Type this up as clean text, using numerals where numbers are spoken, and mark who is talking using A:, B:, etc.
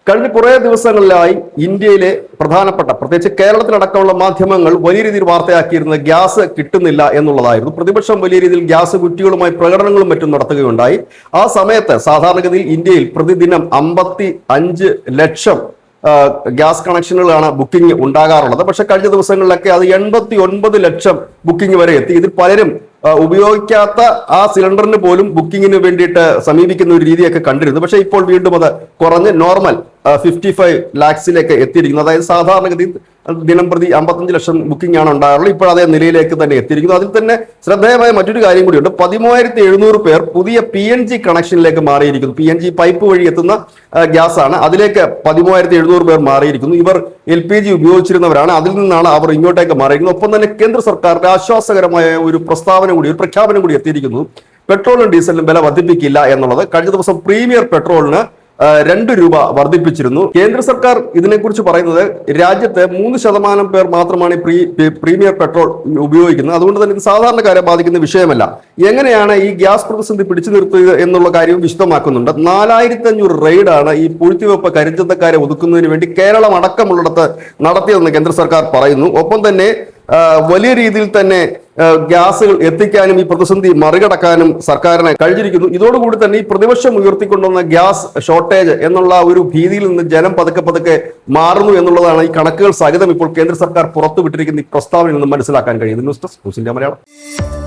A: കഴിഞ്ഞ കുറേ ദിവസങ്ങളിലായി ഇന്ത്യയിലെ പ്രധാനപ്പെട്ട പ്രത്യേകിച്ച് കേരളത്തിലടക്കമുള്ള മാധ്യമങ്ങൾ വലിയ രീതിയിൽ വാർത്തയാക്കിയിരുന്നത് ഗ്യാസ് കിട്ടുന്നില്ല എന്നുള്ളതായിരുന്നു. പ്രതിപക്ഷം വലിയ രീതിയിൽ ഗ്യാസ് കുറ്റികളുമായി പ്രകടനങ്ങളും മറ്റും നടത്തുകയുണ്ടായി. ആ സമയത്ത് സാധാരണഗതിയിൽ ഇന്ത്യയിൽ പ്രതിദിനം 55 ലക്ഷം ഗ്യാസ് കണക്ഷനുകളാണ് ബുക്കിംഗ് ഉണ്ടാകാറുള്ളത്. പക്ഷെ കഴിഞ്ഞ ദിവസങ്ങളിലൊക്കെ അത് 89 ലക്ഷം ബുക്കിംഗ് വരെ എത്തി. ഇതിൽ പലരും ഉപയോഗിക്കാത്ത ആ സിലിണ്ടറിന് പോലും ബുക്കിങ്ങിന് വേണ്ടിയിട്ട് സമീപിക്കുന്ന ഒരു രീതിയൊക്കെ കണ്ടിരുന്നു. പക്ഷേ ഇപ്പോൾ വീണ്ടും അത് കുറഞ്ഞ് നോർമൽ 55 ലാക്സിലേക്ക് എത്തിയിരിക്കുന്നു. അതായത് സാധാരണഗതി ദിനം പ്രതി 55 ലക്ഷം ബുക്കിംഗ് ആണ് ഉണ്ടാകാറുള്ളത്. ഇപ്പോൾ അതേ നിലയിലേക്ക് തന്നെ എത്തിയിരിക്കുന്നു. അതിൽ തന്നെ ശ്രദ്ധേയമായ മറ്റൊരു കാര്യം കൂടിയുണ്ട്. 13,700 പേർ പുതിയ PNG കണക്ഷനിലേക്ക് മാറിയിരിക്കുന്നു. PNG പൈപ്പ് വഴി എത്തുന്ന ഗ്യാസ് ആണ്. അതിലേക്ക് 13,700 പേർ മാറിയിരിക്കുന്നു. ഇവർ LPG ഉപയോഗിച്ചിരുന്നവരാണ്. അതിൽ നിന്നാണ് അവർ ഇങ്ങോട്ടേക്ക് മാറിയിരിക്കുന്നത്. ഒപ്പം തന്നെ കേന്ദ്ര സർക്കാരിന്റെ ആശ്വാസകരമായ ഒരു പ്രഖ്യാപനം കൂടി എത്തിയിരിക്കുന്നു. പെട്രോളിനും ഡീസലിനും വില വർദ്ധിപ്പിക്കില്ല എന്നുള്ളത്. കഴിഞ്ഞ ദിവസം പ്രീമിയർ പെട്രോളിന് 2 രൂപ വർദ്ധിപ്പിച്ചിരുന്നു. കേന്ദ്ര സർക്കാർ ഇതിനെക്കുറിച്ച് പറയുന്നത് രാജ്യത്ത് 3% പേർ മാത്രമാണ് പ്രീമിയർ പെട്രോൾ ഉപയോഗിക്കുന്നത്. അതുകൊണ്ട് തന്നെ ഇത് സാധാരണക്കാരെ ബാധിക്കുന്ന വിഷയമല്ല. എങ്ങനെയാണ് ഈ ഗ്യാസ് പ്രതിസന്ധി പിടിച്ചു നിർത്തുക എന്നുള്ള കാര്യവും വിശദമാക്കുന്നുണ്ട്. 4500 റെയ്ഡാണ് ഈ പൂഴ്ത്തിവെപ്പ് കരിഞ്ചന്തക്കാരെ ഒതുക്കുന്നതിന് വേണ്ടി കേരളം അടക്കമുള്ളിടത്ത് നടത്തിയതെന്ന് കേന്ദ്ര സർക്കാർ പറയുന്നു. ഒപ്പം തന്നെ വലിയ രീതിയിൽ തന്നെ ഗ്യാസുകൾ എത്തിക്കാനും ഈ പ്രതിസന്ധി മറികടക്കാനും സർക്കാരിന് കഴിഞ്ഞിരിക്കുന്നു. ഇതോടുകൂടി തന്നെ ഈ പ്രതിപക്ഷം ഉയർത്തിക്കൊണ്ടുവന്ന ഗ്യാസ് ഷോർട്ടേജ് എന്നുള്ള ഒരു ഭീതിയിൽ നിന്ന് ജനം പതുക്കെ മാറുന്നു എന്നുള്ളതാണ് ഈ കണക്കുകൾ സഹിതം ഇപ്പോൾ കേന്ദ്ര സർക്കാർ പുറത്തുവിട്ടിരിക്കുന്ന ഈ പ്രസ്താവനയിൽ നിന്ന് മനസ്സിലാക്കാൻ കഴിയുന്നത്. News desk news India Malayalam.